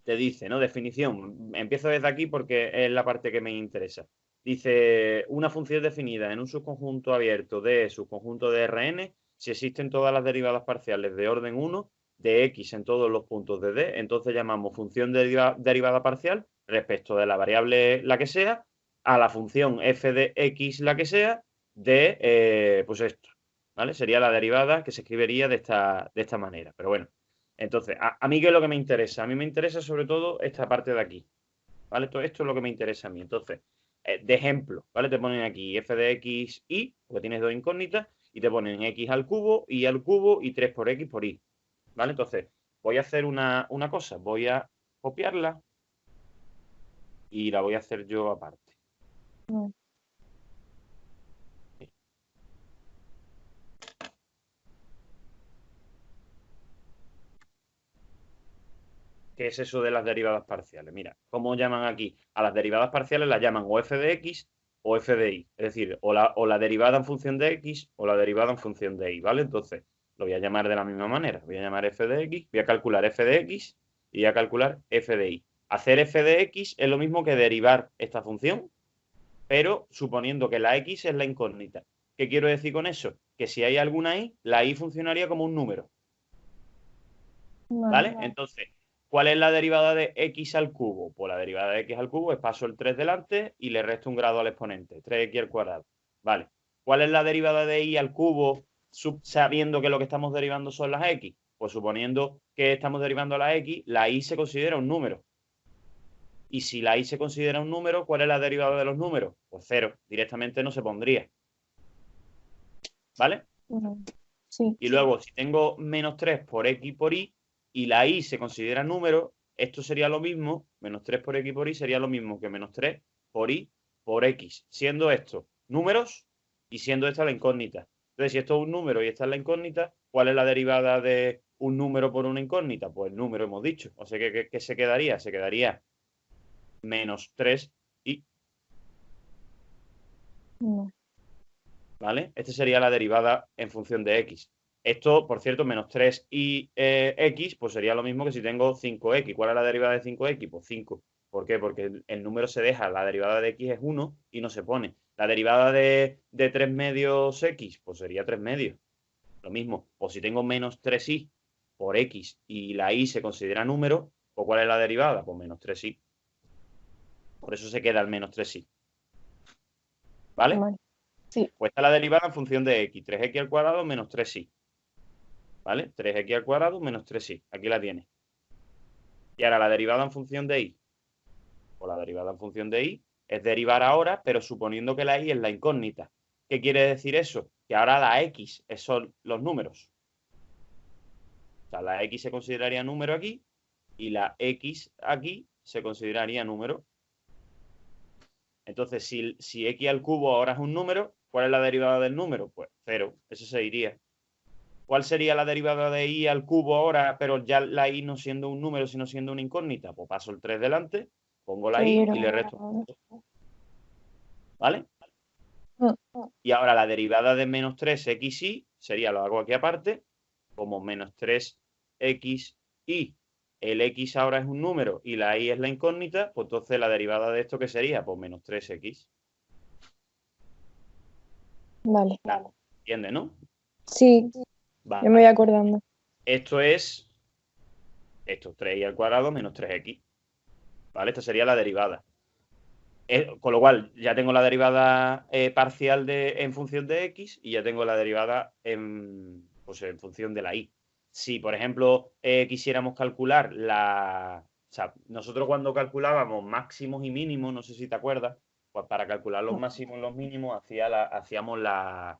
te dice, ¿no? Definición. Empiezo desde aquí porque es la parte que me interesa. Dice, una función definida en un subconjunto abierto de subconjunto de Rn, si existen todas las derivadas parciales de orden 1 de x en todos los puntos de D, entonces llamamos función derivada parcial respecto de la variable la que sea, a la función f de x la que sea, de pues esto, ¿vale? Sería la derivada que se escribiría de esta manera. Pero bueno, entonces, a mí, ¿qué es lo que me interesa? A mí me interesa sobre todo esta parte de aquí, ¿vale? Todo esto es lo que me interesa a mí. Entonces, de ejemplo, ¿vale? Te ponen aquí f de x, y, porque tienes dos incógnitas, y te ponen x al cubo, y al cubo, y 3 por x por y, ¿vale? Entonces, voy a hacer una cosa, voy a copiarla y la voy a hacer yo aparte. Mm. ¿Qué es eso de las derivadas parciales? Mira, ¿cómo llaman aquí? A las derivadas parciales las llaman o f de x o f de y. Es decir, o la derivada en función de x o la derivada en función de y, ¿vale? Entonces, lo voy a llamar de la misma manera. Voy a llamar f de x, voy a calcular f de x y voy a calcular f de y. Hacer f de x es lo mismo que derivar esta función, pero suponiendo que la x es la incógnita. ¿Qué quiero decir con eso? Que si hay alguna y, la y funcionaría como un número. Vale. ¿Vale? Entonces, ¿cuál es la derivada de x al cubo? Pues la derivada de x al cubo es paso el 3 delante y le resto un grado al exponente, 3x al cuadrado. ¿Vale? ¿Cuál es la derivada de y al cubo sabiendo que lo que estamos derivando son las x? Pues suponiendo que estamos derivando la x, la y se considera un número. Y si la y se considera un número, ¿cuál es la derivada de los números? Pues 0. Directamente no se pondría. ¿Vale? Sí. Y luego, si tengo menos 3 por x por y la y se considera número, esto sería lo mismo, menos 3 por x por y sería lo mismo que menos 3 por y por x, siendo esto números y siendo esta la incógnita. Entonces, si esto es un número y esta es la incógnita, ¿cuál es la derivada de un número por una incógnita? Pues el número hemos dicho. O sea, ¿qué se quedaría? Se quedaría menos 3 y, No. ¿vale? Esta sería la derivada en función de x. Esto, por cierto, menos 3 y x, pues sería lo mismo que si tengo 5x. ¿Cuál es la derivada de 5x? Pues 5. ¿Por qué? Porque el número se deja, la derivada de x es 1 y no se pone. La derivada de 3 medios x, pues sería 3 medios. Lo mismo. O si tengo menos 3y por x y la y se considera número, pues ¿cuál es la derivada? Pues menos 3y. Por eso se queda el menos 3y. ¿Vale? Vale. Sí. Pues esta es la derivada en función de x. 3x al cuadrado menos 3y. ¿Vale? 3x al cuadrado menos 3y. Aquí la tienes. Y ahora la derivada en función de y. O la derivada en función de y es derivar ahora, pero suponiendo que la y es la incógnita. ¿Qué quiere decir eso? Que ahora la x son los números. O sea, la x se consideraría número aquí y la x aquí se consideraría número. Entonces, si x al cubo ahora es un número, ¿cuál es la derivada del número? Pues 0. Eso se iría. ¿Cuál sería la derivada de y al cubo ahora, pero ya la y no siendo un número, sino siendo una incógnita? Pues paso el 3 delante, pongo la y Cero. y le resto. ¿Vale? Mm. Y ahora la derivada de menos 3xy sería, lo hago aquí aparte, como menos 3xy. El x ahora es un número y la y es la incógnita, pues entonces la derivada de esto, ¿qué sería? Pues menos 3x. Vale. ¿Entiendes, no? Sí, ya me voy Vale. acordando. Esto es 3y al cuadrado menos 3x. ¿Vale? Esta sería la derivada. Con lo cual, ya tengo la derivada parcial en función de x y ya tengo la derivada pues en función de la y. Si, por ejemplo, quisiéramos calcular O sea, nosotros cuando calculábamos máximos y mínimos, no sé si te acuerdas, pues para calcular los máximos y los mínimos hacíamos la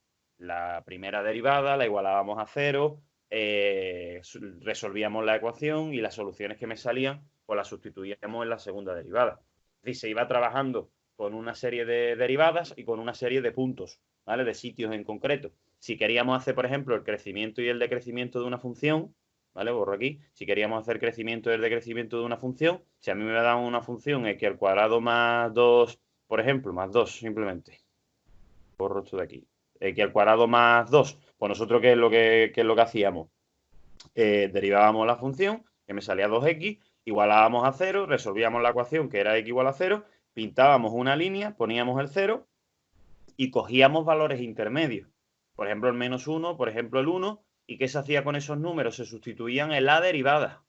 primera derivada, la igualábamos a cero, resolvíamos la ecuación y las soluciones que me salían, pues las sustituíamos en la segunda derivada. Es decir, se iba trabajando con una serie de derivadas y con una serie de puntos, ¿vale? De sitios en concreto. Si queríamos hacer, por ejemplo, el crecimiento y el decrecimiento de una función, ¿vale? Borro aquí. Si queríamos hacer crecimiento y el decrecimiento de una función, si a mí me dan una función x al cuadrado más 2, por ejemplo, más 2 simplemente. Borro esto de aquí. X al cuadrado más 2. Pues nosotros, ¿qué es lo que hacíamos? Derivábamos la función, que me salía 2x, igualábamos a 0, resolvíamos la ecuación que era x igual a 0, pintábamos una línea, poníamos el 0 y cogíamos valores intermedios. Por ejemplo, el -1, por ejemplo, el 1. ¿Y qué se hacía con esos números? Se sustituían en la derivada.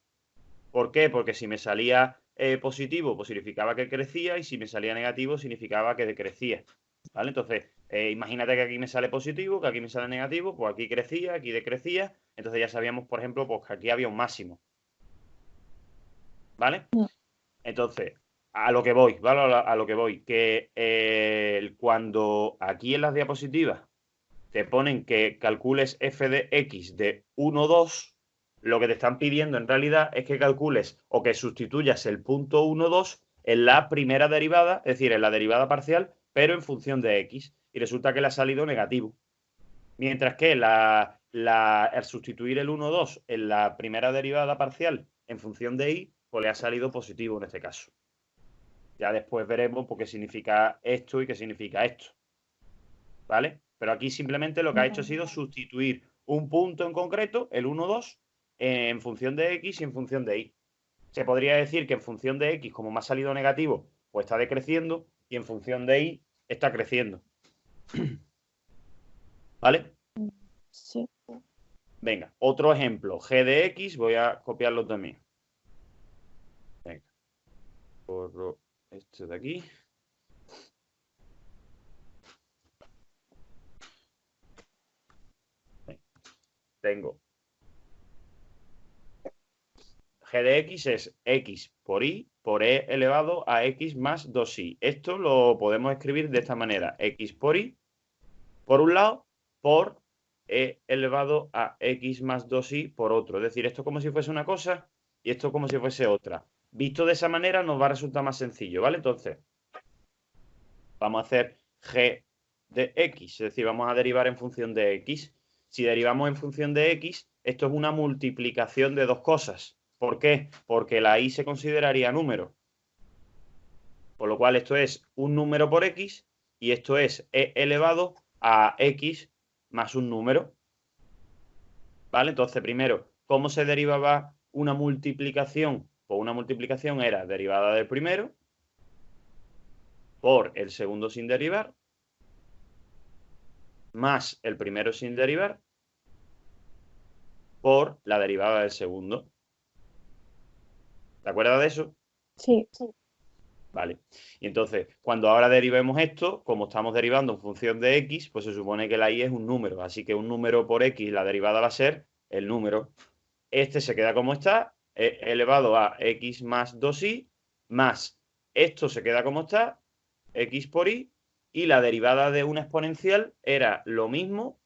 ¿Por qué? Porque si me salía positivo, pues significaba que crecía, y si me salía negativo, significaba que decrecía. ¿Vale? Entonces, imagínate que aquí me sale positivo, que aquí me sale negativo, pues aquí crecía, aquí decrecía. Entonces ya sabíamos, por ejemplo, pues que aquí había un máximo. ¿Vale? Entonces, a lo que voy, ¿vale? A lo que voy, que cuando aquí en las diapositivas te ponen que calcules f de x de 1, 2, lo que te están pidiendo en realidad es que calcules o que sustituyas el punto 1, 2 en la primera derivada, es decir, en la derivada parcial, pero en función de x. Y resulta que le ha salido negativo. Mientras que al sustituir el 1, 2 en la primera derivada parcial en función de y, pues le ha salido positivo en este caso. Ya después veremos por qué significa esto y qué significa esto. ¿Vale? Pero aquí simplemente lo que ha hecho ha sido sustituir un punto en concreto, el 1, 2, en función de x y en función de y. Se podría decir que en función de x, como me ha salido negativo, pues está decreciendo, y en función de y está creciendo. ¿Vale? Sí. Venga, otro ejemplo. G de x, voy a copiarlo también. Venga. Borro este de aquí. Venga. Tengo g de x es x por y por e elevado a x más 2y. Esto lo podemos escribir de esta manera. X por y, por un lado, por e elevado a x más 2y por otro. Es decir, esto como si fuese una cosa y esto como si fuese otra. Visto de esa manera nos va a resultar más sencillo, ¿vale? Entonces, vamos a hacer g de x, es decir, vamos a derivar en función de x. Si derivamos en función de x, esto es una multiplicación de dos cosas. ¿Por qué? Porque la y se consideraría número. Por lo cual esto es un número por x y esto es e elevado a x más un número. ¿Vale? Entonces, primero, ¿cómo se derivaba una multiplicación? Pues una multiplicación era derivada del primero por el segundo sin derivar, más el primero sin derivar, por la derivada del segundo. ¿Te acuerdas de eso? Sí. Vale. Y entonces, cuando ahora derivemos esto, como estamos derivando en función de x, pues se supone que la y es un número. Así que un número por x, la derivada va a ser el número. Este se queda como está, elevado a x más 2y, más esto se queda como está, x por y, y la derivada de una exponencial era lo mismo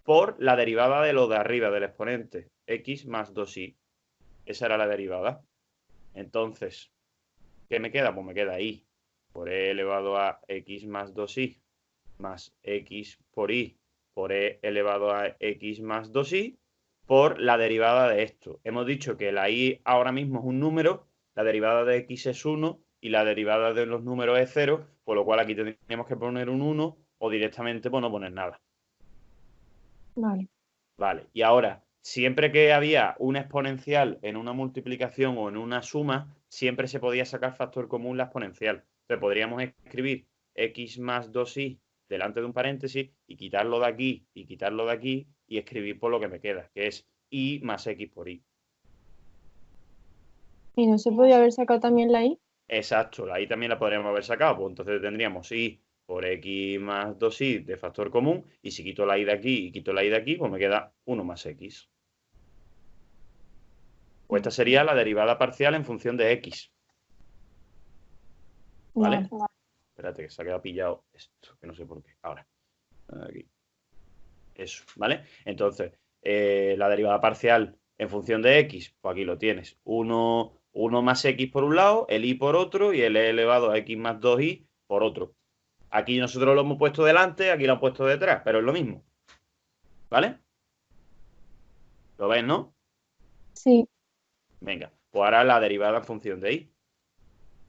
por la derivada de lo de arriba del exponente, x más 2y. Esa era la derivada. Entonces, ¿qué me queda? Pues me queda y por e elevado a x más 2y más x por y por e elevado a x más 2y por la derivada de esto. Hemos dicho que la y ahora mismo es un número, la derivada de x es 1 y la derivada de los números es 0, por lo cual aquí tenemos que poner un 1 o directamente pues no poner nada. Vale. Vale, y ahora, siempre que había una exponencial en una multiplicación o en una suma, siempre se podía sacar factor común la exponencial. Entonces podríamos escribir x más 2y delante de un paréntesis y quitarlo de aquí y quitarlo de aquí y escribir por lo que me queda, que es y más x por y. ¿Y no se podía haber sacado también la i? Exacto, ahí también la podríamos haber sacado, pues entonces tendríamos y por x más 2y de factor común, y si quito la y de aquí y quito la y de aquí, pues me queda 1 más x. Pues esta sería la derivada parcial en función de x. ¿Vale? Vale. Espérate, que se ha quedado pillado esto, que no sé por qué. Ahora. Aquí. Eso, ¿vale? Entonces, la derivada parcial en función de x, pues aquí lo tienes. 1 más x por un lado, el y por otro, y el e elevado a x más 2y por otro. Aquí nosotros lo hemos puesto delante, aquí lo hemos puesto detrás, pero es lo mismo. ¿Vale? ¿Lo ves, no? Sí. Venga, pues ahora la derivada en función de y.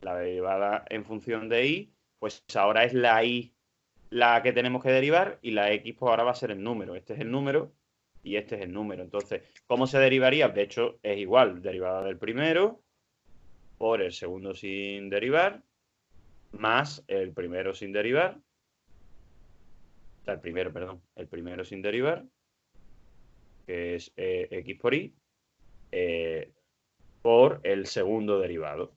La derivada en función de y, pues ahora es la y la que tenemos que derivar y la x pues ahora va a ser el número. Este es el número y este es el número. Entonces, ¿cómo se derivaría? De hecho, es igual, derivada del primero por el segundo sin derivar, más el primero sin derivar, o sea, el primero, perdón, el primero sin derivar, que es x por y, por el segundo derivado,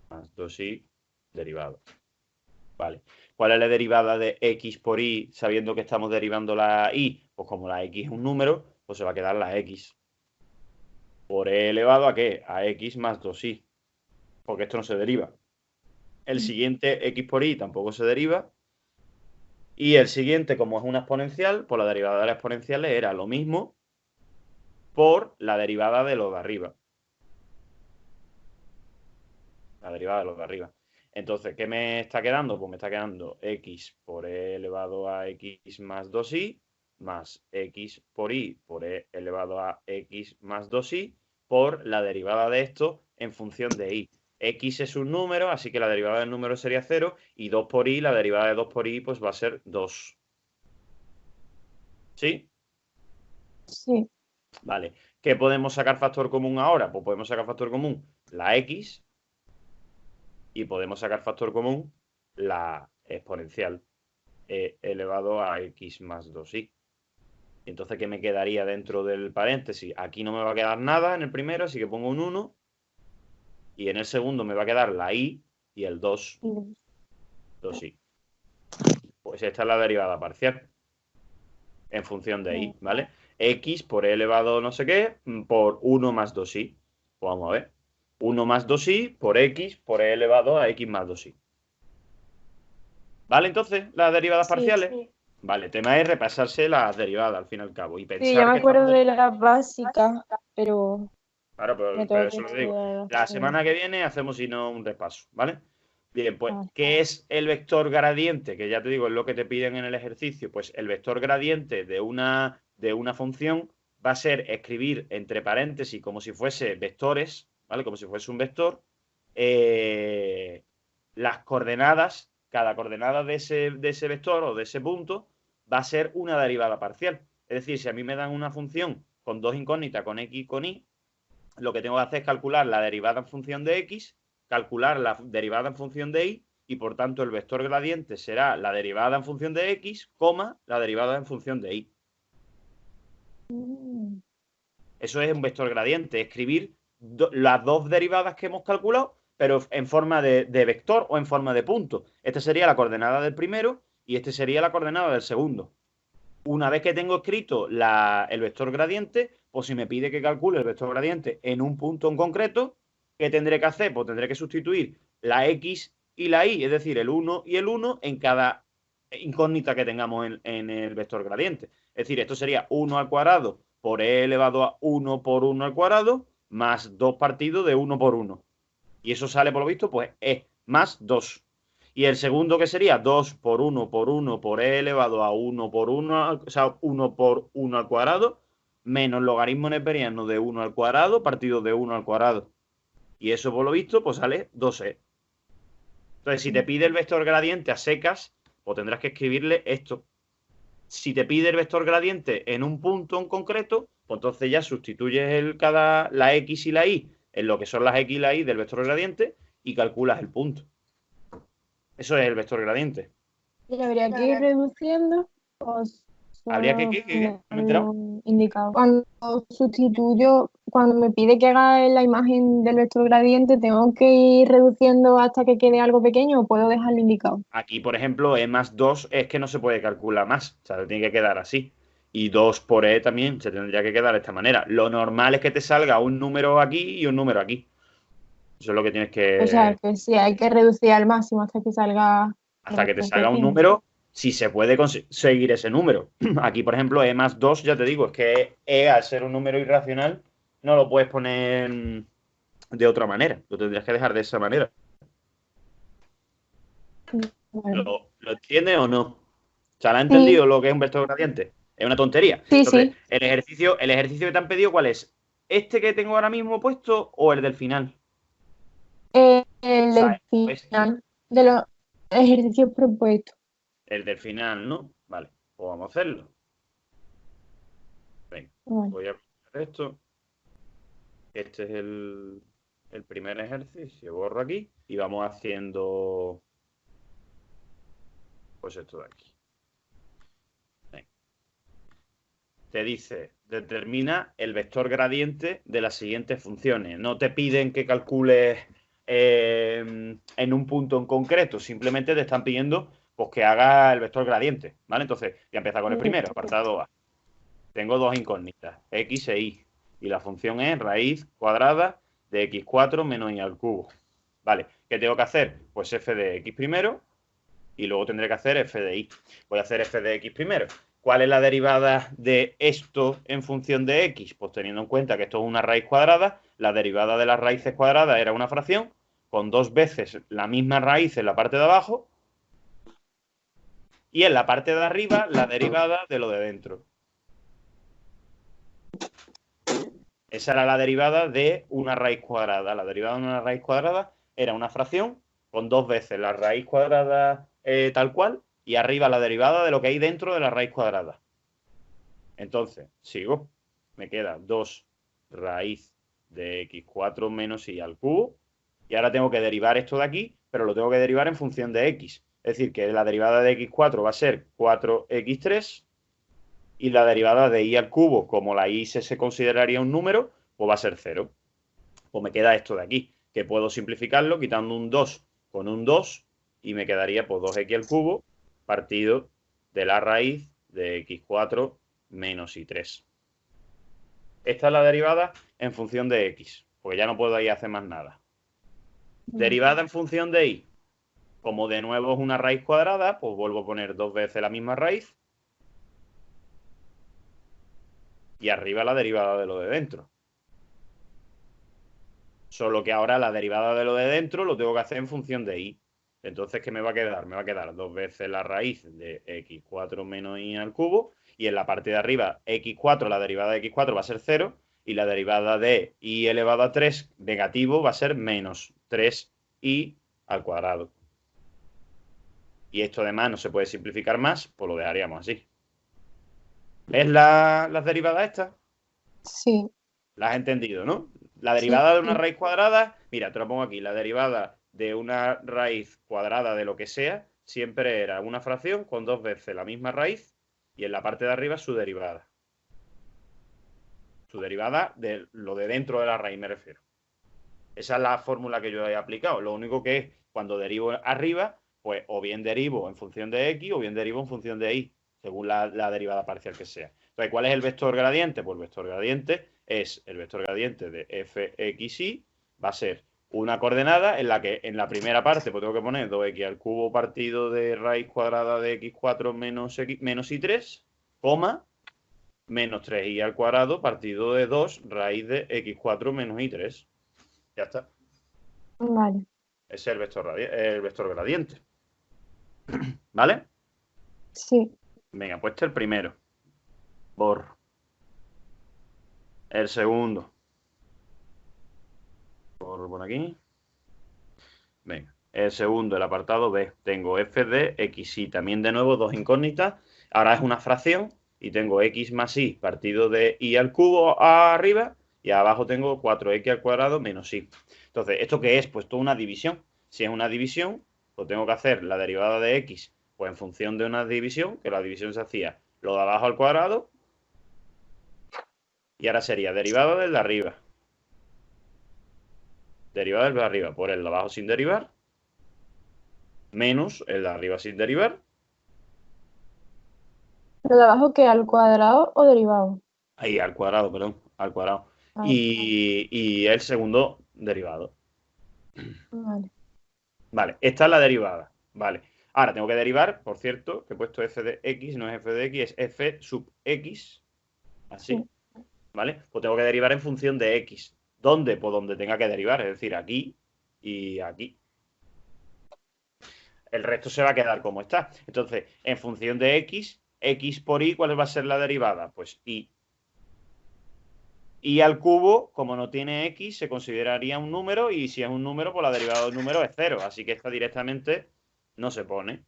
más 2y derivado. Vale. ¿Cuál es la derivada de x por y sabiendo que estamos derivando la y? Pues como la x es un número, pues se va a quedar la x. Por e elevado a ¿qué? A x más 2y. Porque esto no se deriva. El siguiente x por y tampoco se deriva. Y el siguiente, como es una exponencial, pues la derivada de las exponenciales era lo mismo por la derivada de lo de arriba. La derivada de lo de arriba. Entonces, ¿qué me está quedando? Pues me está quedando x por e elevado a x más 2y más x por y por e elevado a x más 2y por la derivada de esto en función de y. X es un número, así que la derivada del número sería 0 y 2 por y, la derivada de 2 por y pues va a ser 2. ¿Sí? Sí. Vale. ¿Qué podemos sacar factor común ahora? Pues podemos sacar factor común la x y podemos sacar factor común la exponencial elevado a x más 2y. Entonces, ¿qué me quedaría dentro del paréntesis? Aquí no me va a quedar nada en el primero, así que pongo un 1. Y en el segundo me va a quedar la y y el 2, 2y. Pues esta es la derivada parcial en función de y, ¿vale? X por e elevado no sé qué por 1 más 2y. Pues vamos a ver. 1 más 2y por x por e elevado a x más 2y. ¿Vale? Entonces, las derivadas Sí, parciales. Vale, el tema es repasarse las derivadas al fin y al cabo y sí, yo pensar me que acuerdo estamos... de las básicas, pero Claro, me pero tengo que eso lo digo. estudiar La las semana que viene hacemos, si no, un repaso, ¿vale? Bien, pues, Vale. ¿qué es el vector gradiente? Que ya te digo, es lo que te piden en el ejercicio. Pues el vector gradiente de una función va a ser escribir entre paréntesis como si fuese vectores, ¿vale? Como si fuese un vector, las coordenadas, cada coordenada de ese vector o de ese punto va a ser una derivada parcial. Es decir, si a mí me dan una función con dos incógnitas, con x y con y, lo que tengo que hacer es calcular la derivada en función de x, calcular la derivada en función de y por tanto el vector gradiente será la derivada en función de x, coma, la derivada en función de y. Eso es un vector gradiente, escribir las dos derivadas que hemos calculado, pero en forma de vector o en forma de punto. Esta sería la coordenada del primero y este sería la coordenada del segundo. Una vez que tengo escrito el vector gradiente, pues si me pide que calcule el vector gradiente en un punto en concreto, ¿qué tendré que hacer? Pues tendré que sustituir la x y la y, es decir, el 1 y el 1 en cada incógnita que tengamos en el vector gradiente. Es decir, esto sería 1 al cuadrado por e elevado a 1 por 1 al cuadrado, más 2 partido de 1 por 1. Y eso sale, por lo visto, pues e más 2. Y el segundo que sería 2 por 1 por 1 por e elevado a 1 por 1, o sea, 1 por 1 al cuadrado, menos logaritmo neperiano de 1 al cuadrado partido de 1 al cuadrado. Y eso, por lo visto, pues sale 2e. Entonces, si te pide el vector gradiente a secas, pues tendrás que escribirle esto. Si te pide el vector gradiente en un punto en concreto, pues entonces ya sustituyes la x y la y en lo que son las x y la y del vector gradiente y calculas el punto. Eso es el vector gradiente. ¿Y habría que ir reduciendo o Habría que, solo no me he enterado. ponerlo indicado? Cuando sustituyo, cuando me pide que haga la imagen del vector gradiente, ¿tengo que ir reduciendo hasta que quede algo pequeño o puedo dejarlo indicado? Aquí, por ejemplo, e más 2 es que no se puede calcular más. O sea, se tiene que quedar así. Y 2 por e también se tendría que quedar de esta manera. Lo normal es que te salga un número aquí y un número aquí. Eso es lo que tienes O sea, que... que sí, hay que reducir al máximo hasta que salga Hasta que te algo salga un pequeño. número, si se puede conseguir ese número. Aquí, por ejemplo, e más 2, ya te digo, es que e, al ser un número irracional, no lo puedes poner de otra manera. Lo tendrías que dejar de esa manera. Vale. ¿Lo entiendes o no? O sea, ¿la has Sí, entendido lo que es un vector gradiente? Es una tontería. sí, Entonces, sí. el ejercicio que te han pedido, ¿cuál es? ¿Este que tengo ahora mismo puesto o el del final? El O del sea, este. final de los ejercicios propuestos. El del final, ¿no? Vale, pues vamos a hacerlo. Venga, Vale. voy a poner esto. Este es el primer ejercicio. Borro aquí y vamos haciendo pues esto de aquí. Venga. Te dice, determina el vector gradiente de las siguientes funciones. No te piden que calcules en un punto en concreto, simplemente te están pidiendo pues, que haga el vector gradiente, ¿vale? Entonces, voy a empezar con el primero, apartado A. Tengo dos incógnitas, x e y. Y la función es raíz cuadrada de x4 menos y al cubo. Vale, ¿qué tengo que hacer? Pues f de x primero y luego tendré que hacer f de y. Voy a hacer f de x primero. ¿Cuál es la derivada de esto en función de x? Pues teniendo en cuenta que esto es una raíz cuadrada, la derivada de las raíces cuadradas era una fracción, con dos veces la misma raíz en la parte de abajo, y en la parte de arriba la derivada de lo de dentro. Esa era la derivada de una raíz cuadrada. La derivada de una raíz cuadrada era una fracción con dos veces la raíz cuadrada tal cual y arriba la derivada de lo que hay dentro de la raíz cuadrada. Entonces, sigo. Me queda 2 raíz de x4 menos y al cubo. Y ahora tengo que derivar esto de aquí, pero lo tengo que derivar en función de x. Es decir, que la derivada de x4 va a ser 4x3 y la derivada de y al cubo, como la y se consideraría un número, pues va a ser 0. Pues me queda esto de aquí, que puedo simplificarlo quitando un 2 con un 2 y me quedaría pues 2x al cubo partido de la raíz de x4 menos y3. Esta es la derivada en función de x, porque ya no puedo ahí hacer más nada. Derivada en función de y. Como de nuevo es una raíz cuadrada, pues vuelvo a poner dos veces la misma raíz. Y arriba la derivada de lo de dentro. Solo que ahora la derivada de lo de dentro lo tengo que hacer en función de y. Entonces, ¿qué me va a quedar? Me va a quedar dos veces la raíz de x4 menos y al cubo. Y en la parte de arriba, x4, la derivada de x4 va a ser 0. Y la derivada de y elevado a 3 negativo va a ser menos 3y al cuadrado. Y esto además no se puede simplificar más, pues lo dejaríamos así. ¿Es las derivadas estas? Sí. ¿Las has entendido, no? La derivada de una raíz cuadrada, mira, te lo pongo aquí, la derivada de una raíz cuadrada de lo que sea, siempre era una fracción con dos veces la misma raíz y en la parte de arriba su derivada. Su derivada de lo de dentro de la raíz, me refiero. Esa es la fórmula que yo he aplicado. Lo único que es, cuando derivo arriba, pues o bien derivo en función de x o bien derivo en función de y, según la derivada parcial que sea. Entonces, ¿cuál es el vector gradiente? Pues el vector gradiente es el vector gradiente de fxy, va a ser una coordenada en la que en la primera parte pues tengo que poner 2x al cubo partido de raíz cuadrada de x4 menos y3, coma, menos 3y al cuadrado partido de 2 raíz de x4 menos y3. Ya está. Vale. Ese es el vector gradiente. ¿Vale? Sí. Venga, pues este es el primero. Borro. El segundo. Borro por aquí. Venga. El segundo, el apartado B. Tengo f de x y también de nuevo dos incógnitas. Ahora es una fracción y tengo x más y partido de y al cubo arriba y abajo tengo 4x al cuadrado menos y. Entonces, ¿esto qué es? Pues toda una división. Si es una división, pues tengo que hacer la derivada de x pues en función de una división, que la división se hacía lo de abajo al cuadrado y ahora sería derivada del de arriba. Derivada del de arriba por el de abajo sin derivar menos el de arriba sin derivar. ¿Lo de abajo qué? ¿Al cuadrado o derivado? Ahí, al cuadrado, perdón, al cuadrado. Ah, Y el segundo derivado. vale. Vale, esta es la derivada. Vale. Ahora tengo que derivar, por cierto, que he puesto f de x, no es f de x, es f sub x. Así. Sí. ¿Vale? Pues tengo que derivar en función de x. ¿Dónde? Pues donde tenga que derivar, es decir, aquí y aquí. El resto se va a quedar como está. Entonces, en función de x por y, ¿cuál va a ser la derivada? Pues y. Y al cubo, como no tiene x, se consideraría un número y si es un número, pues la derivada del número es 0. Así que esta directamente no se pone.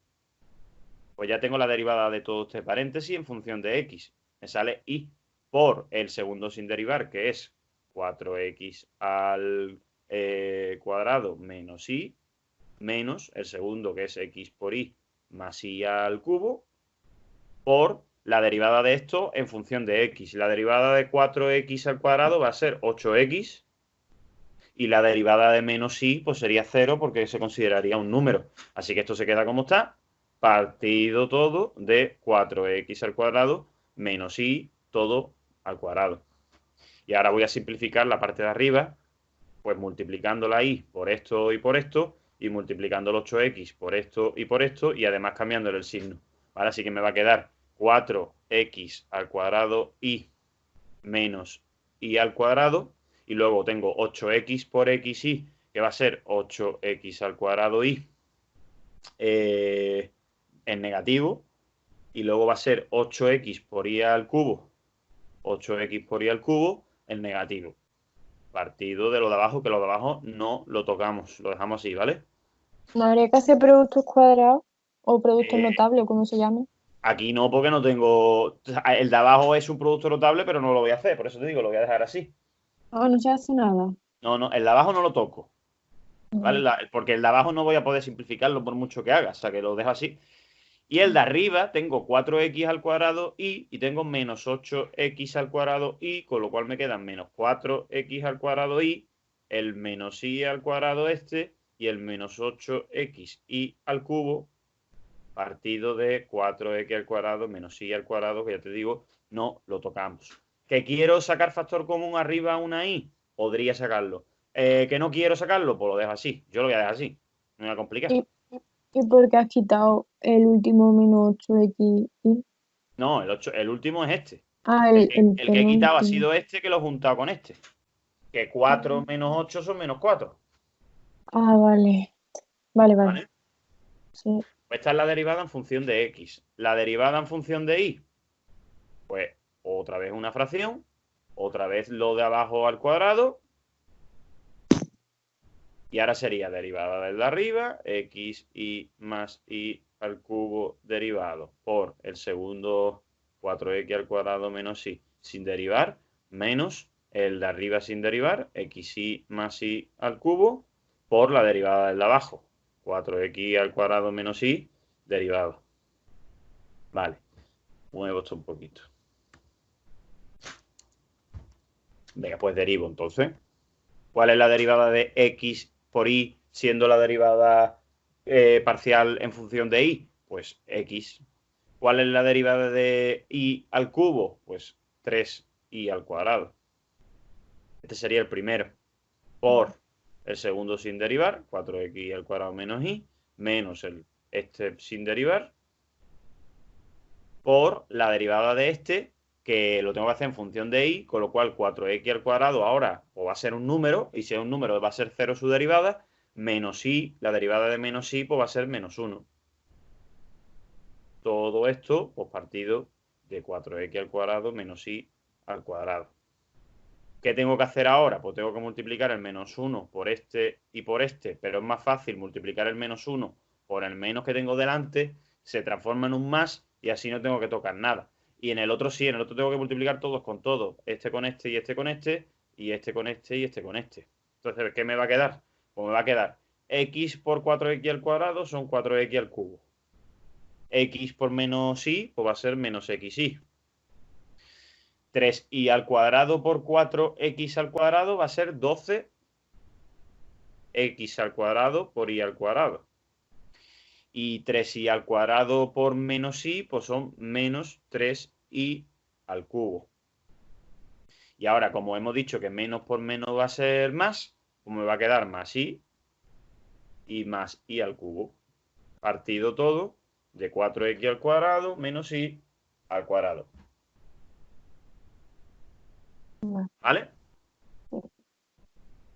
Pues ya tengo la derivada de todo este paréntesis en función de x. Me sale y. por el segundo sin derivar, que es 4x al cuadrado menos y, menos el segundo, que es x por y más y al cubo, por la derivada de esto en función de x. La derivada de 4x al cuadrado va a ser 8x y la derivada de menos y pues sería 0 porque se consideraría un número. Así que esto se queda como está, partido todo de 4x al cuadrado menos y todo al cuadrado. Y ahora voy a simplificar la parte de arriba, pues multiplicando la y por esto y multiplicando el 8x por esto, y además cambiándole el signo. Ahora sí que me va a quedar 4x al cuadrado y menos y al cuadrado, y luego tengo 8x por xy, que va a ser 8x al cuadrado y en negativo, y luego va a ser 8x por y al cubo, 8x por y al cubo en negativo. Partido de lo de abajo, que lo de abajo no lo tocamos, lo dejamos así, ¿vale? ¿No habría que hacer productos cuadrados o productos Eh, notables, como se llame? Aquí no, porque no tengo. O sea, el de abajo es un producto notable, pero no lo voy a hacer, por eso te digo, lo voy a dejar así. Ah, no se hace nada. No, no, el de abajo no lo toco, ¿vale? Vale. Porque el de abajo no voy a poder simplificarlo por mucho que haga, o sea que lo dejo así. Y el de arriba tengo 4x al cuadrado y tengo menos 8x al cuadrado y, con lo cual me quedan menos 4x al cuadrado y, el menos y al cuadrado este y el menos 8x y al cubo partido de 4x al cuadrado menos y al cuadrado, que ya te digo, no lo tocamos. ¿Que quiero sacar factor común arriba a una y? Podría sacarlo. ¿Que no quiero sacarlo? Pues lo dejo así. Yo lo voy a dejar así. No me voy a complicar. ¿Y, y por qué has quitado el último menos 8x? No, el último es este. Ah, El que, el que he quitado ha penúltimo. sido este, que lo he juntado con este. Que 4 menos 8 son menos 4. Ah, vale. Vale, vale. ¿Vale? Sí. Pues esta es la derivada en función de x. La derivada en función de y, pues otra vez una fracción, otra vez lo de abajo al cuadrado, y ahora sería derivada del de arriba, x y más y al cubo derivado por el segundo 4x al cuadrado menos y sin derivar, menos el de arriba sin derivar, xy más y al cubo, por la derivada del de abajo, 4x al cuadrado menos y derivado. Vale, muevo esto un poquito. Venga, pues derivo entonces. ¿Cuál es la derivada de x por y siendo la derivada parcial en función de y? Pues x. ¿Cuál es la derivada de y al cubo? Pues 3y al cuadrado. Este sería el primero. Por el segundo sin derivar, 4x al cuadrado menos y, menos este sin derivar, por la derivada de este, que lo tengo que hacer en función de y, con lo cual 4x al cuadrado ahora o va a ser un número, y si es un número va a ser 0 su derivada, menos y, la derivada de menos y, pues va a ser menos 1. Todo esto, pues partido de 4x al cuadrado menos y al cuadrado. ¿Qué tengo que hacer ahora? Pues tengo que multiplicar el menos 1 por este y por este, pero es más fácil multiplicar el menos 1 por el menos que tengo delante, se transforma en un más y así no tengo que tocar nada. Y en el otro sí, en el otro tengo que multiplicar todos con todos, este con este y este con este, y este con este y este con este. Entonces, ¿qué me va a quedar? Pues me va a quedar x por 4x al cuadrado son 4x al cubo. X por menos y, pues va a ser menos xy. 3y al cuadrado por 4x al cuadrado va a ser 12x al cuadrado por y al cuadrado. Y 3y al cuadrado por menos y, pues son menos 3y al cubo. Y ahora, como hemos dicho que menos por menos va a ser más, pues me va a quedar más y más y al cubo. Partido todo de 4x al cuadrado menos y al cuadrado. ¿Vale?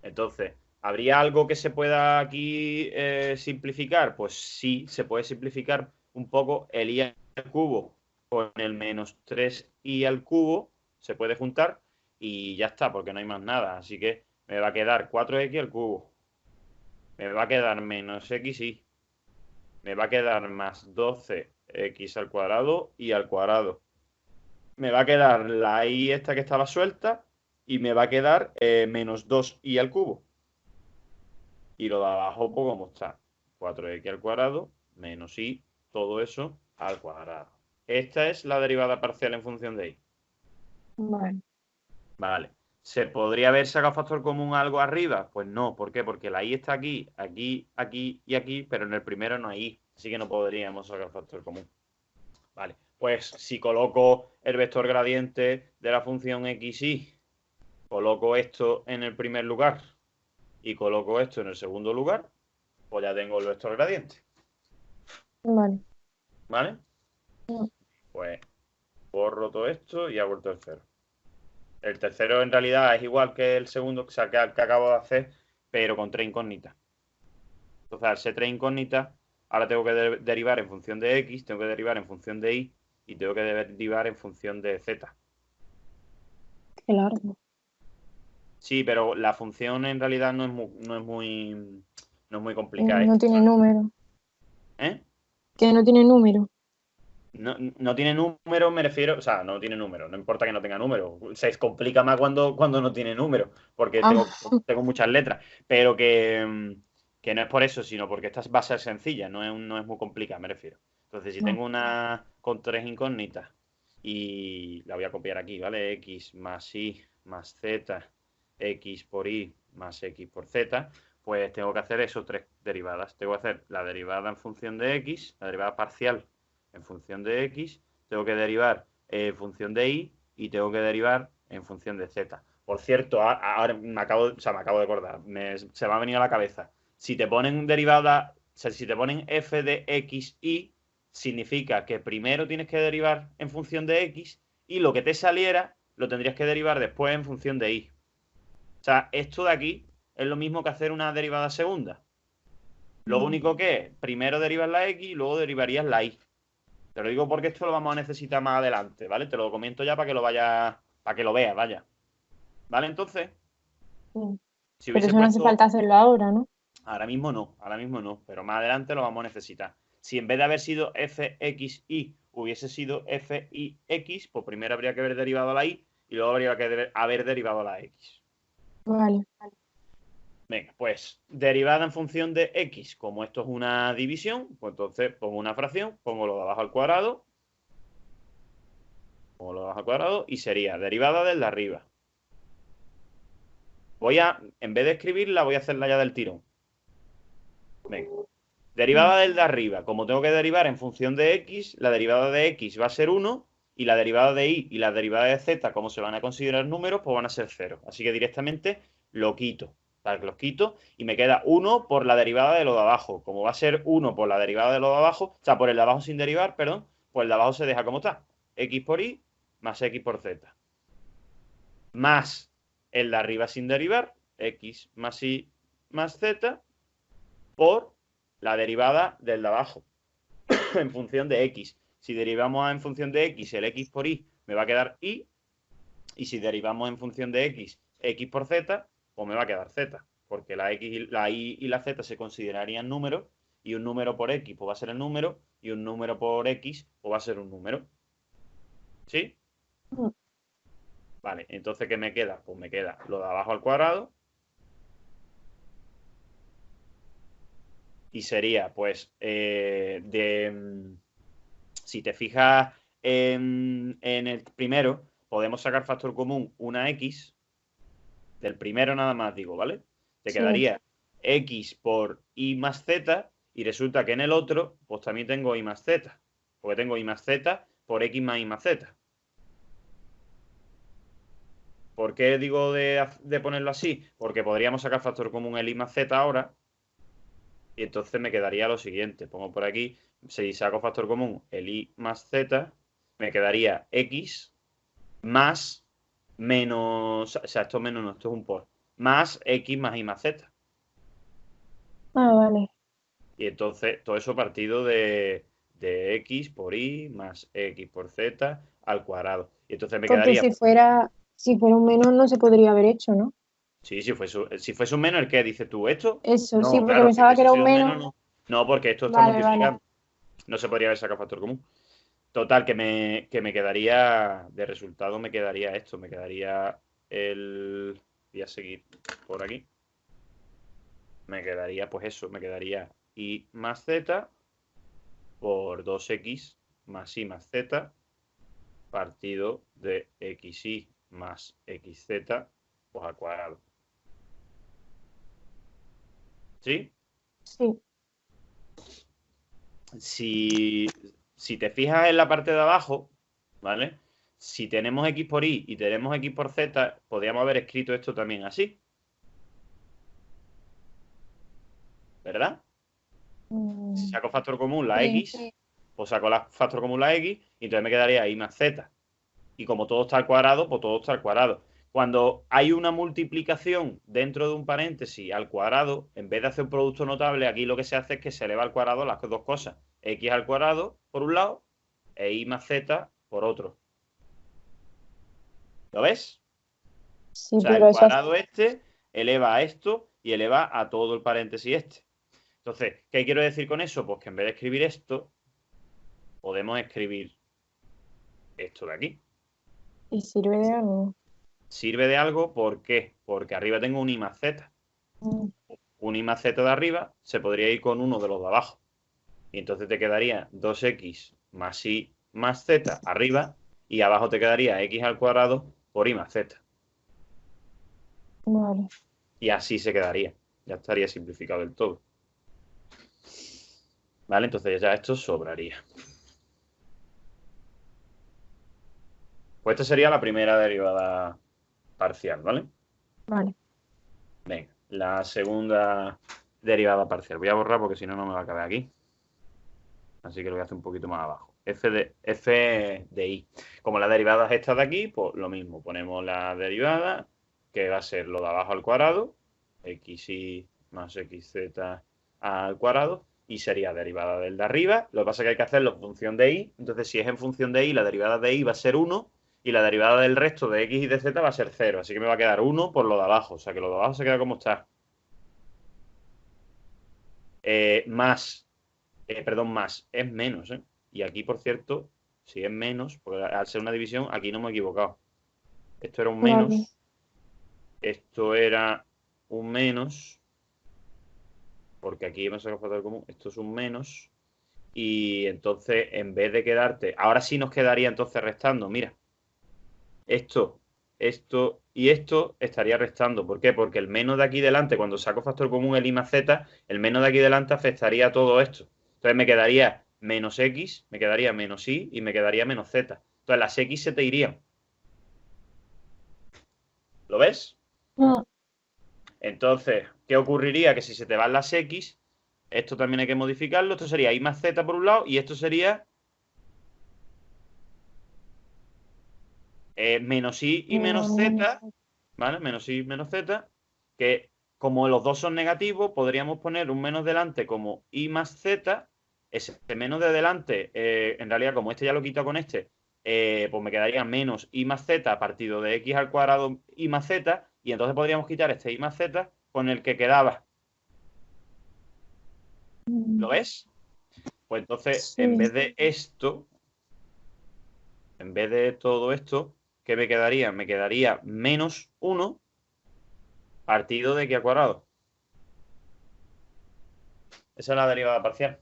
Entonces, ¿habría algo que se pueda aquí simplificar? Pues sí, se puede simplificar un poco el i al cubo con el menos 3i al cubo, se puede juntar y ya está, porque no hay más nada. Así que me va a quedar 4x al cubo, me va a quedar menos xy, me va a quedar más 12x al cuadrado y al cuadrado. me va a quedar la y esta que estaba suelta y me va a quedar menos 2y al cubo. Y lo de abajo, pues como está, 4x al cuadrado menos y, todo eso al cuadrado. Esta es la derivada parcial en función de y. Vale. Vale. ¿Se podría haber sacado factor común algo arriba? Pues no. ¿Por qué? Porque la y está aquí, aquí, aquí y aquí, pero en el primero no hay y. Así que no podríamos sacar factor común. Vale. Pues si coloco el vector gradiente de la función x, y, coloco esto en el primer lugar y coloco esto en el segundo lugar, pues ya tengo el vector gradiente. Vale. ¿Vale? No. Pues borro todo esto y hago el tercero. El tercero en realidad es igual que el segundo, o sea, que acabo de hacer, pero con 3 incógnitas. Entonces, al ser 3 incógnitas, ahora tengo que derivar en función de x, tengo que derivar en función de y tengo que derivar en función de z. Qué largo. Sí, pero la función en realidad no es muy complicada, No tiene número. ¿eh? Que no tiene número. No tiene número, me refiero, o sea, no tiene número, no importa que no tenga número, se complica más cuando no tiene número, porque Ah, tengo muchas letras, pero que no es por eso, sino porque esta va a ser sencilla, no es muy complicada, me refiero. Entonces, si no. tengo una con 3 incógnitas y la voy a copiar aquí, ¿vale? X más y más z, x por y más x por z, pues tengo que hacer esos 3 derivadas. Tengo que hacer la derivada en función de x, la derivada parcial en función de x, tengo que derivar en función de y tengo que derivar en función de z. Por cierto, ahora me acabo de acordar, se me ha venido a la cabeza. Si te ponen derivada, o sea, si te ponen f de x, y, significa que primero tienes que derivar en función de x y lo que te saliera lo tendrías que derivar después en función de y. O sea, esto de aquí es lo mismo que hacer una derivada segunda. Lo único que es, primero derivas la x y luego derivarías la y. Te lo digo porque esto lo vamos a necesitar más adelante, ¿vale? Te lo comento ya para que lo vayas, para que lo veas, vaya. ¿Vale? Entonces, Sí. si Pero hubiese eso no hace puesto, falta hacerlo ahora, ¿no? ahora mismo no, pero más adelante lo vamos a necesitar. Si en vez de haber sido fxy hubiese sido fix, pues primero habría que haber derivado la y luego habría que haber derivado la x. Vale. Venga, pues derivada en función de x, como esto es una división, pues entonces pongo una fracción, pongo lo de abajo al cuadrado, y sería derivada del de arriba. En vez de escribirla, voy a hacerla ya del tirón. Venga. Derivada del de arriba. Como tengo que derivar en función de x, la derivada de x va a ser 1 y la derivada de y la derivada de z, como se van a considerar números, pues van a ser 0. Así que directamente lo quito. Para que los quito y me queda 1 por la derivada de lo de abajo. Como va a ser 1 por la derivada de lo de abajo, o sea, por el de abajo sin derivar, perdón, pues el de abajo se deja como está. X por y más x por z. Más el de arriba sin derivar, x más y más z, por la derivada del de abajo en función de x. Si derivamos en función de x, el x por y me va a quedar y, y si derivamos en función de x por z, pues me va a quedar z, porque la y y la z se considerarían números, y un número por x pues va a ser el número, y un número por x pues va a ser un número. ¿Sí? Mm. Vale, entonces, ¿qué me queda? Pues me queda lo de abajo al cuadrado, y sería, pues, si te fijas en el primero, podemos sacar factor común una x, del primero nada más digo, ¿vale? Te Sí. quedaría x por y más z, y resulta que en el otro, pues también tengo y más z, porque tengo y más z por x más y más z. ¿Por qué digo de ponerlo así? Porque podríamos sacar factor común el y más z ahora, y entonces me quedaría lo siguiente. Pongo por aquí, si saco factor común el y más z, me quedaría x más menos, o sea, esto menos no, esto es un por, más x más y más z. Ah, vale. Y entonces todo eso partido de x por y más x por z al cuadrado. Y entonces me Porque quedaría, si fuera un menos no se podría haber hecho, ¿no? sí, si fuese un menos, ¿el qué dices tú? ¿Esto? Eso, sí, No, porque claro, si pensaba que hubiese era un sido un menos. menos, no. No, porque esto está Vale, vale. multiplicando. No se podría haber sacado factor común. Total, que me quedaría, de resultado me quedaría esto, me quedaría voy a seguir por aquí. Me quedaría, pues eso, me quedaría y más z por 2x más y más z partido de xy más xz pues al cuadrado. ¿Sí? Sí. Si te fijas en la parte de abajo, ¿vale? Si tenemos x por y y tenemos x por z, podríamos haber escrito esto también así. ¿Verdad? Si saco factor común la Sí. x, pues saco la factor común la x y entonces me quedaría y más z. Y como todo está al cuadrado, pues todo está al cuadrado. Cuando hay una multiplicación dentro de un paréntesis al cuadrado, en vez de hacer un producto notable, aquí lo que se hace es que se eleva al cuadrado las dos cosas. X al cuadrado, por un lado, e y más z por otro. ¿Lo ves? Sí, O sea, el pero eso cuadrado este eleva a esto y eleva a todo el paréntesis este. Entonces, ¿qué quiero decir con eso? Pues que en vez de escribir esto, podemos escribir esto de aquí. y sirve de algo. ¿Sirve de algo? ¿Por qué? Porque arriba tengo un I más Z. Mm, Un I más Z de arriba se podría ir con uno de los de abajo. Y entonces te quedaría 2x más I más Z arriba y abajo te quedaría x al cuadrado por I más Z. Vale. Y así se quedaría. Ya estaría simplificado del todo. ¿Vale? Entonces ya esto sobraría. Pues esta sería la primera derivada parcial, ¿vale? Vale. Venga, la segunda derivada parcial. Voy a borrar porque si no, no me va a caber aquí. Así que lo voy a hacer un poquito más abajo. F de I. Como la derivada es esta de aquí, pues lo mismo. Ponemos la derivada, que va a ser lo de abajo al cuadrado, xy más xz al cuadrado, y sería derivada del de arriba. Lo que pasa es que hay que hacerlo en función de I. Entonces, si es en función de I, la derivada de I va a ser 1, y la derivada del resto de x y de z va a ser 0. Así que me va a quedar 1 por lo de abajo. O sea que lo de abajo se queda como está. Más perdón, más, es menos, ¿eh? Y aquí, por cierto, si es menos, porque al ser una división, aquí no me he equivocado. Esto era un Vale. menos, esto era un menos, porque aquí hemos sacado factor común, esto es un menos, y entonces, en vez de quedarte, ahora sí nos quedaría entonces restando, mira, esto, esto y esto estaría restando. ¿Por qué? Porque el menos de aquí delante, cuando saco factor común el I más Z, el menos de aquí delante afectaría a todo esto. Entonces me quedaría menos X, me quedaría menos Y y me quedaría menos Z. Entonces las X se te irían. ¿Lo ves? Mm, Entonces, ¿qué ocurriría? Que si se te van las X, esto también hay que modificarlo. Esto sería I más Z por un lado y esto sería menos I y menos Z, ¿vale? Menos I menos Z, que como los dos son negativos, podríamos poner un menos delante como I más Z, ese menos de delante, en realidad como este ya lo quito con este, pues me quedaría menos I más Z partido de X al cuadrado I más Z, y entonces podríamos quitar este I más Z con el que quedaba. ¿Lo ves? Pues entonces, en sí. vez de esto, en vez de todo esto, ¿qué me quedaría? Me quedaría menos 1 partido de X al cuadrado. Esa es la derivada parcial,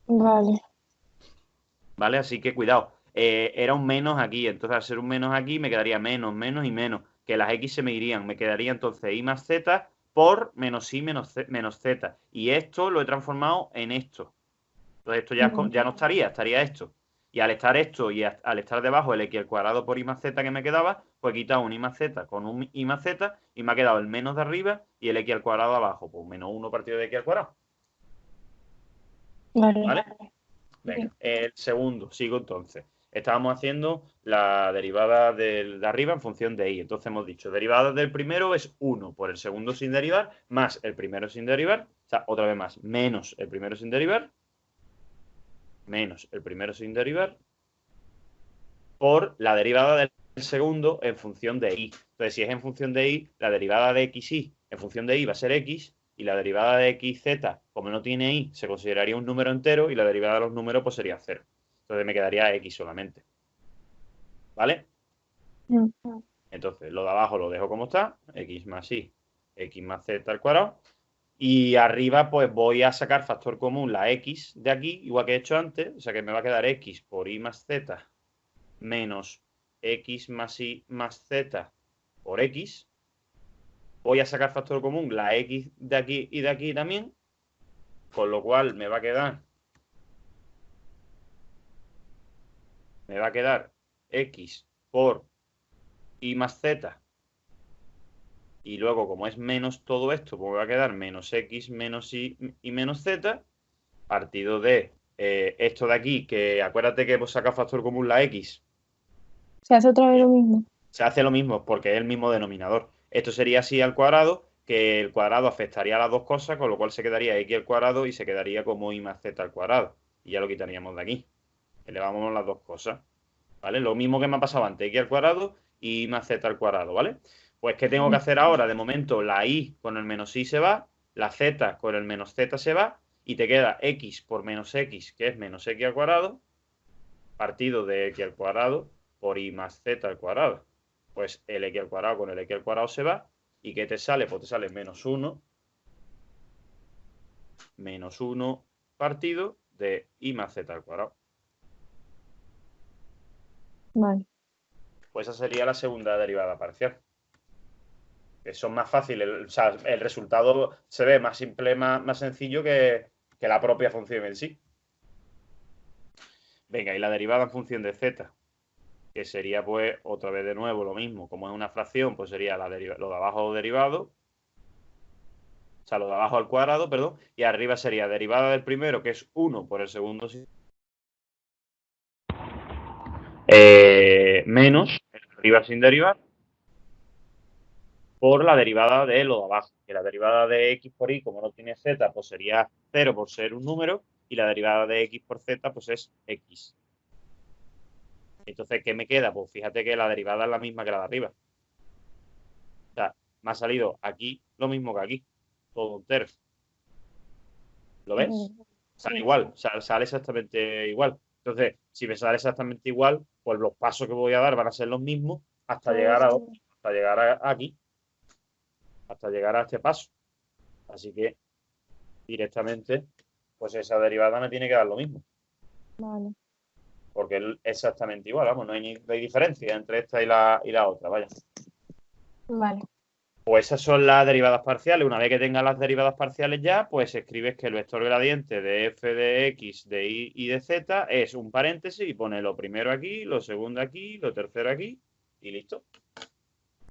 Vale. ¿vale? Así que cuidado. Era un menos aquí, entonces al ser un menos aquí me quedaría menos, menos y menos, que las X se me irían. Me quedaría entonces I más Z por menos I menos Z. Y esto lo he transformado en esto. Entonces esto ya no estaría esto. Y al estar esto y al estar debajo el X al cuadrado por I más Z que me quedaba, pues he quitado un I más Z con un I más Z y me ha quedado el menos de arriba y el X al cuadrado abajo. Pues menos 1 partido de X al cuadrado. Vale. ¿Vale? Venga, el segundo, sigo entonces. Estábamos haciendo la derivada de arriba en función de y. Entonces hemos dicho, derivada del primero es 1 por el segundo sin derivar, más el primero sin derivar, o sea, otra vez más, menos el primero sin derivar, menos el primero sin derivar, por la derivada del segundo en función de y. Entonces, si es en función de y, la derivada de xy en función de y va a ser x, y la derivada de xz, como no tiene y, se consideraría un número entero, y la derivada de los números pues sería 0. Entonces me quedaría x solamente. ¿Vale? Mm. Entonces, lo de abajo lo dejo como está, x más y, x más z al cuadrado. Y arriba, pues voy a sacar factor común la x de aquí, igual que he hecho antes. O sea que me va a quedar x por y más z menos x más y más z por x. Voy a sacar factor común la x de aquí y de aquí también. Con lo cual me va a quedar x por y más z. Y luego, como es menos todo esto, pues me va a quedar menos x menos y menos z. Partido de esto de aquí, que acuérdate que hemos sacado factor común la x. Se hace otra vez lo mismo. Se hace lo mismo porque es el mismo denominador. Esto sería así al cuadrado, que el cuadrado afectaría a las dos cosas, con lo cual se quedaría x al cuadrado y se quedaría como y más z al cuadrado. Y ya lo quitaríamos de aquí. Elevamos las dos cosas. ¿Vale? Lo mismo que me ha pasado antes, x al cuadrado y más z al cuadrado, ¿vale? Pues, ¿qué tengo que hacer ahora? De momento, la y con el menos y se va, la z con el menos z se va, y te queda x por menos x, que es menos x al cuadrado, partido de x al cuadrado por y más z al cuadrado. Pues el x al cuadrado con el x al cuadrado se va, ¿y qué te sale? Pues te sale menos 1 partido de y más z al cuadrado. Vale. Pues esa sería la segunda derivada parcial. Que son más fáciles, o sea, el resultado se ve más simple, más sencillo que la propia función en sí. Venga, y la derivada en función de z, que sería pues otra vez de nuevo lo mismo. Como es una fracción, pues sería lo de abajo derivado, o sea, lo de abajo al cuadrado, perdón, y arriba sería derivada del primero, que es 1 por el segundo, menos, arriba sin derivar, por la derivada de lo de abajo, que la derivada de x por y, como no tiene z, pues sería 0 por ser un número, y la derivada de x por z, pues es x. Entonces, ¿qué me queda? Pues fíjate que la derivada es la misma que la de arriba. O sea, me ha salido aquí lo mismo que aquí, todo un tercio. ¿Lo ves? Sale igual, sale exactamente igual. Entonces, si me sale exactamente igual, pues los pasos que voy a dar van a ser los mismos hasta llegar aquí, hasta llegar a este paso. Así que directamente, pues esa derivada me tiene que dar lo mismo. Vale. Porque es exactamente igual, vamos, no hay diferencia entre esta y la otra, vaya. Vale. Pues esas son las derivadas parciales. Una vez que tengas las derivadas parciales ya, pues escribes que el vector gradiente de f de x, de y y de z es un paréntesis y pones lo primero aquí, lo segundo aquí, lo tercero aquí y listo.